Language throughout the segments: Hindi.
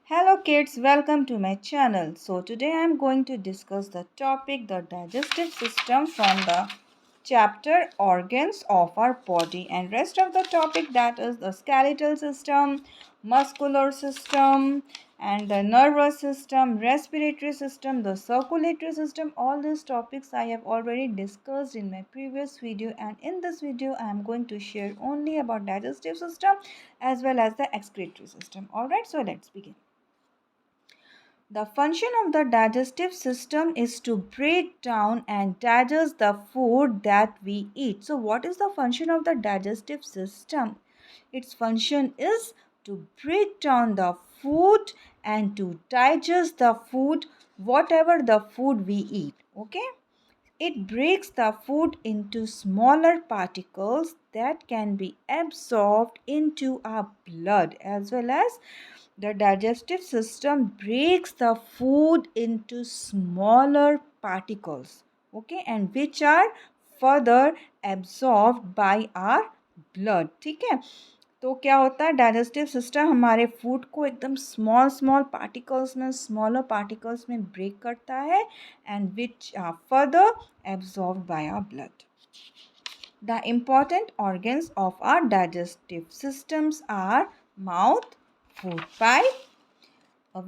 Hello kids, welcome to my channel. So today I am going to discuss the topic the digestive system from the chapter organs of our body, and rest of the topic, that is the skeletal system, muscular system, and the nervous system, respiratory system, the circulatory system. All these topics I have already discussed in my previous video, and in this video I am going to share only about digestive system as well as the excretory system. Alright, so let's begin. The function of the digestive system is to break down and digest the food that we eat. So, what is the function of the digestive system? Its function is to break down the food and to digest the food, whatever the food we eat. Okay? It breaks the food into smaller particles that can be absorbed into our blood, as well as the digestive system breaks the food into smaller particles, okay, and which are further absorbed by our blood. ठीक है, तो क्या होता है, डाइजेस्टिव सिस्टम हमारे फूड को एकदम स्मॉल स्मॉल पार्टिकल्स में, स्मॉलर पार्टिकल्स में ब्रेक करता है and which are further absorbed by our blood. The important organs of our digestive systems are mouth, food pipe,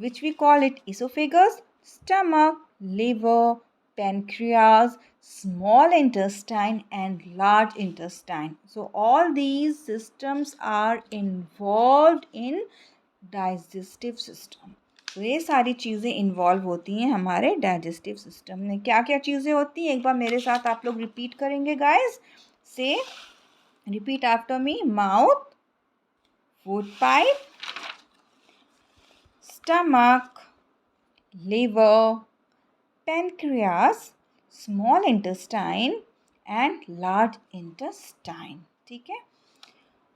which we call it esophagus, stomach, liver, pancreas, small intestine and large intestine. So all these systems are involved in digestive system. तो ये सारी चीज़ें इन्वॉल्व होती हैं हमारे डाइजेस्टिव सिस्टम में. क्या क्या चीज़ें होती हैं, एक बार मेरे साथ आप लोग रिपीट करेंगे गाइस. से repeat after me. Mouth, food pipe, stomach, liver, pancreas, small intestine and large intestine. ठीक है.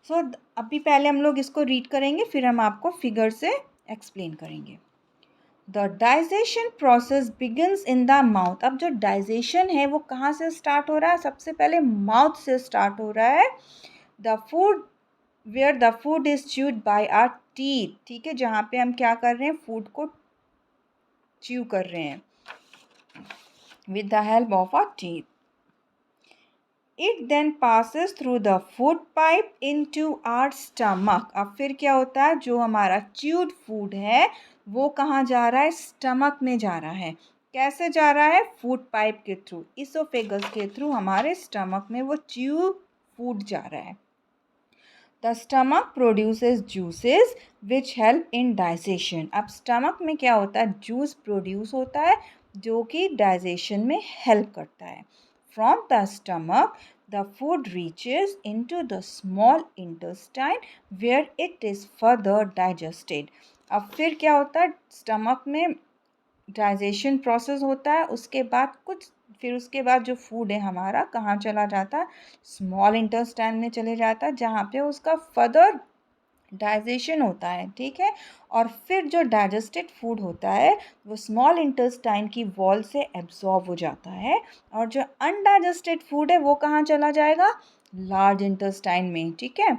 सो अभी पहले हम लोग इसको रीड करेंगे, फिर हम आपको फिगर से एक्सप्लेन करेंगे. The digestion process begins in the mouth. अब जो डाइजेशन है वो कहाँ से स्टार्ट हो रहा है? सबसे पहले माउथ से स्टार्ट हो रहा है. The food where the food is chewed by our teeth. ठीक है, जहाँ पे हम क्या कर रहे हैं, फूड को च्यू कर रहे हैं with the help of our teeth. It then passes through the food pipe into our stomach. अब फिर क्या होता है, जो हमारा च्यूड फूड है वो कहाँ जा रहा है? स्टमक में जा रहा है. कैसे जा रहा है? फूड पाइप के थ्रू, इसोफेगस के थ्रू हमारे स्टमक में वो च्यू फूड जा रहा है. The stomach produces juices which help in digestion. अब स्टमक में क्या होता है? जूस प्रोड्यूस होता है जो कि डाइजेशन में हेल्प करता है. From the stomach the food reaches into the small intestine where it is further digested. अब फिर क्या होता है, स्टमक में डाइजेशन प्रोसेस होता है, उसके बाद जो फूड है हमारा कहाँ चला जाता है? स्मॉल इंटेस्टाइन में चले जाता है, जहाँ पे उसका फर्दर डाइजेशन होता है. ठीक है, और फिर जो डाइजेस्टेड फूड होता है वो स्मॉल इंटेस्टाइन की वॉल से एब्जॉर्ब हो जाता है, और जो अनडाइजेस्टेड फूड है वो कहाँ चला जाएगा? लार्ज इंटेस्टाइन में. ठीक है.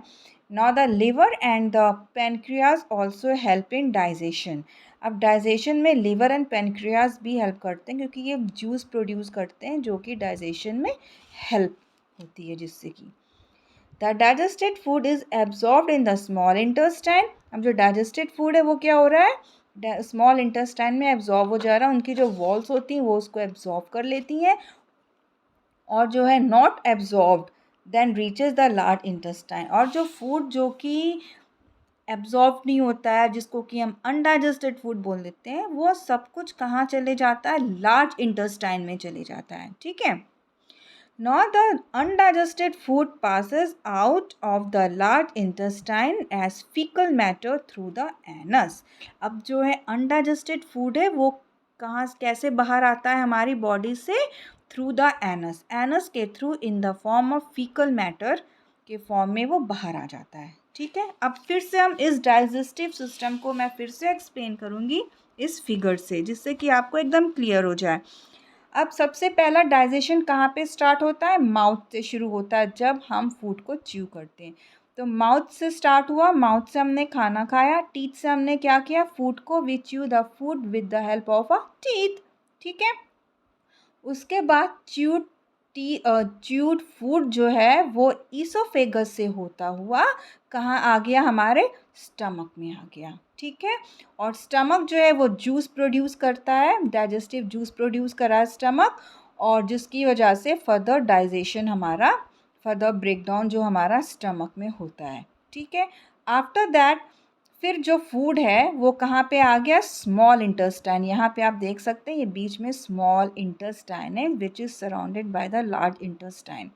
Now the liver and the pancreas also help in digestion. अब डाइजेशन में लिवर एंड पेनक्रियाज भी हेल्प करते हैं, क्योंकि ये जूस प्रोड्यूस करते हैं जो कि डाइजेशन में हेल्प होती है, जिससे कि the digested food is absorbed in the small intestine. अब जो डाइजेस्टेड फूड है वो क्या हो रहा है? स्मॉल इंटेस्टाइन में एब्जॉर्ब हो जा रहा है. उनकी जो वॉल्स होती हैं वो उसको एब्जॉर्ब कर लेती हैं, और जो है not absorbed then reaches the large intestine. और जो फूड जो कि एब्जॉर्ब नहीं होता है, जिसको कि हम अनडाइजेस्टेड फूड बोल देते हैं, वो सब कुछ कहाँ चले जाता है? लार्ज इंटेस्टाइन में चले जाता है. ठीक है. Now the undigested food passes out of the large intestine as fecal matter through the anus. अब जो है undigested food है वो कहाँ कैसे बाहर आता है हमारी बॉडी से? Through the anus. एनस के through in the form of faecal matter के फॉर्म में वो बाहर आ जाता है. ठीक है. अब फिर से हम इस डाइजेस्टिव सिस्टम को मैं फिर से एक्सप्लेन करूँगी इस फिगर से, जिससे कि आपको एकदम क्लियर हो जाए. अब सबसे पहला डाइजेशन कहाँ पे स्टार्ट होता है? माउथ से शुरू होता है, जब हम फूड को च्यू करते हैं. तो माउथ से स्टार्ट हुआ, माउथ से हमने खाना खाया, टीथ से हमने क्या किया, फूड को, we chew the food with the help of a teeth, ठीक है। उसके बाद च्यूड फूड जो है वो ईसोफेगस से होता हुआ कहाँ आ गया, हमारे स्टमक में आ गया, ठीक है। और स्टमक जो है वो जूस प्रोड्यूस करता है, डाइजेस्टिव जूस प्रोड्यूस करा है स्टमक, और जिसकी वजह से फर्दर डाइजेशन हमारा, फर्दर ब्रेकडाउन जो हमारा स्टमक में होता है, ठीक है। आफ्टर दैट फिर जो फूड है वो कहाँ पे आ गया, स्मॉल इंटेस्टाइन। यहाँ पे आप देख सकते हैं ये बीच में स्मॉल इंटेस्टाइन है which is surrounded by the large intestine.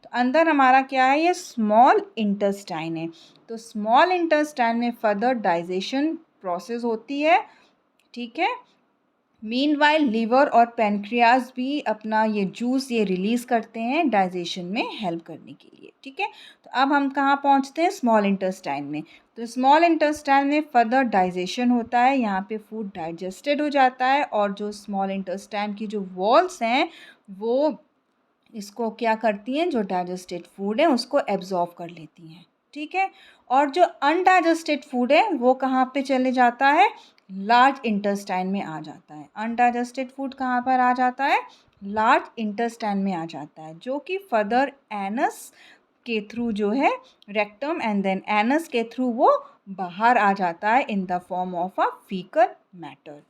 तो अंदर हमारा क्या है, ये स्मॉल इंटेस्टाइन है। तो स्मॉल इंटेस्टाइन में फर्दर डाइजेशन प्रोसेस होती है, ठीक है। मीनवाइल लिवर और पेनक्रियाज भी अपना ये जूस ये रिलीज़ करते हैं डाइजेशन में हेल्प करने के लिए, ठीक है। तो अब हम कहाँ पहुँचते हैं, स्मॉल इंटेस्टाइन में। तो स्मॉल इंटेस्टाइन में फर्दर डाइजेशन होता है, यहाँ पे फूड डाइजेस्टेड हो जाता है, और जो स्मॉल इंटेस्टाइन की जो वॉल्स हैं वो इसको क्या करती हैं, जो डाइजेस्टेड फूड है उसको एब्जॉर्ब कर लेती हैं, ठीक है। और जो अनडाइजेस्टेड फूड है वो कहाँ पे चले जाता है, लार्ज इंटेस्टाइन में आ जाता है। अनडाइजेस्टेड फूड कहाँ पर आ जाता है, लार्ज इंटेस्टाइन में आ जाता है, जो कि फर्दर एनस के थ्रू जो है, रेक्टम एंड देन एनस के थ्रू वो बाहर आ जाता है in the form of a faecal matter.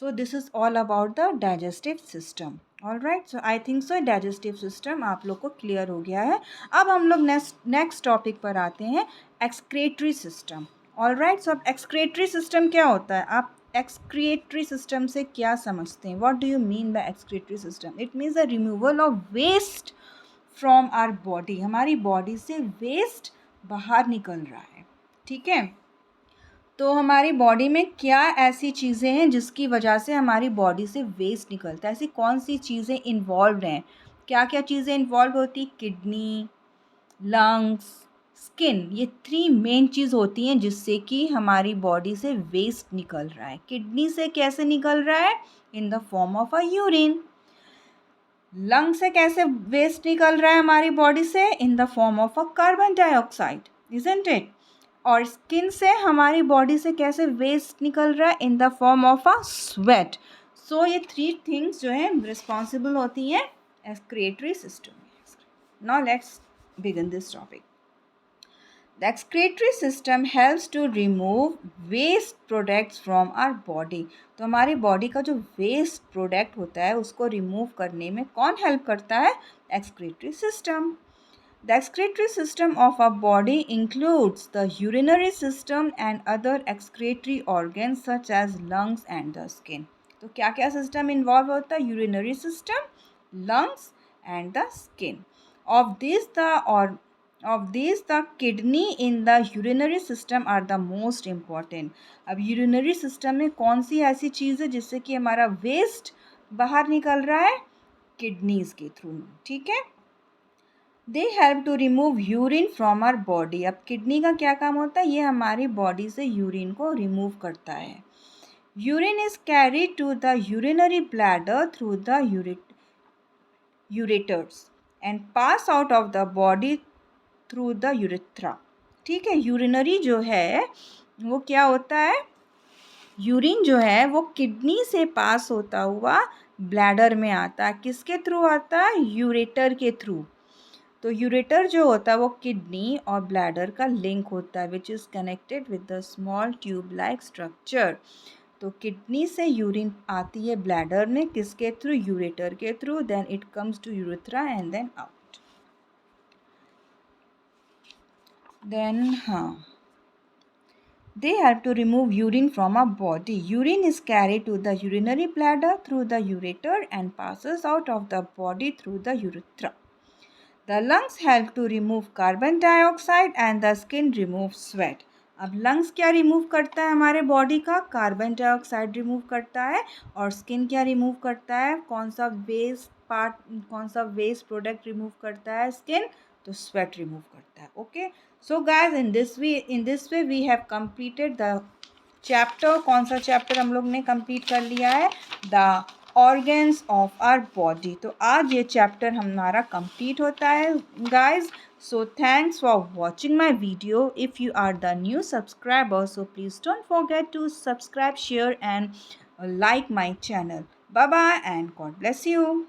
So this is all about the digestive system. All right, so I think so digestive system आप लोग को क्लियर हो गया है। अब हम लोग नेक्स्ट टॉपिक पर आते हैं, एक्सक्रीटरी सिस्टम। ऑल राइट, सो अब एक्सक्रीटरी सिस्टम क्या होता है, आप एक्सक्रीटरी सिस्टम से क्या समझते हैं, what do you mean by excretory system? It means the removal of waste from our body. हमारी बॉडी से वेस्ट बाहर निकल रहा है, ठीक है। तो हमारी बॉडी में क्या ऐसी चीज़ें हैं जिसकी वजह से हमारी बॉडी से वेस्ट निकलता है, ऐसी कौन सी चीज़ें इन्वॉल्व हैं, क्या क्या चीज़ें इन्वॉल्व होती, किडनी, लंग्स, स्किन, ये 3 मेन चीज़ होती हैं जिससे कि हमारी बॉडी से वेस्ट निकल रहा है। किडनी से कैसे निकल रहा है, in the form of a urine. Lung से कैसे वेस्ट निकल रहा है हमारी बॉडी से, in the form of a carbon dioxide, isn't it. और स्किन से हमारी बॉडी से कैसे वेस्ट निकल रहा है, in the form of a sweat. So ये 3 थिंग्स जो हैं रिस्पॉन्सिबल होती हैं excretory system. Now let's begin this topic. The excretory system helps to remove waste products from our body. तो हमारी बॉडी का जो वेस्ट प्रोडक्ट होता है उसको रिमूव करने में कौन हेल्प करता है, excretory system. The excretory system of our body includes the urinary system and other excretory organs such as lungs and the skin. तो क्या क्या सिस्टम इन्वॉल्व होता है, urinary system, lungs and the skin. Of these, the kidney in the urinary system are the most important. अब यूरिनरी सिस्टम में कौन सी ऐसी चीज़ है जिससे कि हमारा वेस्ट बाहर निकल रहा है, किडनीज के थ्रू, ठीक है। They help to remove urine from our body. अब किडनी का क्या काम होता है, ये हमारी बॉडी से यूरिन को रिमूव करता है. Urine is carried to the urinary bladder through the ureters and pass out of the body through the urethra. ठीक है, यूरिनरी जो है वो क्या होता है, यूरिन जो है वो किडनी से पास होता हुआ ब्लैडर में आता है. किसके थ्रू आता है, यूरेटर के थ्रू. तो यूरेटर जो होता है वो किडनी और ब्लैडर का लिंक होता है which is connected with the small tube like structure. तो किडनी से यूरिन आती है ब्लैडर में, किसके थ्रू, यूरेटर के through. Then it comes to urethra and then out. Then, they help to remove urine from our body. Urine is carried to the urinary bladder through the ureter and passes out of the body through the urethra. The lungs help to remove carbon dioxide and the skin removes sweat. अब लंग्स क्या रिमूव करता है हमारे बॉडी का, कार्बन डाइऑक्साइड रिमूव करता है. और स्किन क्या रिमूव करता है, कौन सा वेस्ट पार्ट, कौन सा वेस्ट प्रोडक्ट रिमूव करता है स्किन, तो स्वेट रिमूव करता है. Okay, so guys in this way we have completed the chapter. कौन सा चैप्टर हम लोग ने कंप्लीट कर लिया है, the organs of our body. तो आज ये चैप्टर हमारा कंप्लीट होता है guys. So thanks for watching my video. If you are the new subscriber, so please don't forget to subscribe, share and like my channel. Bye bye and God bless you.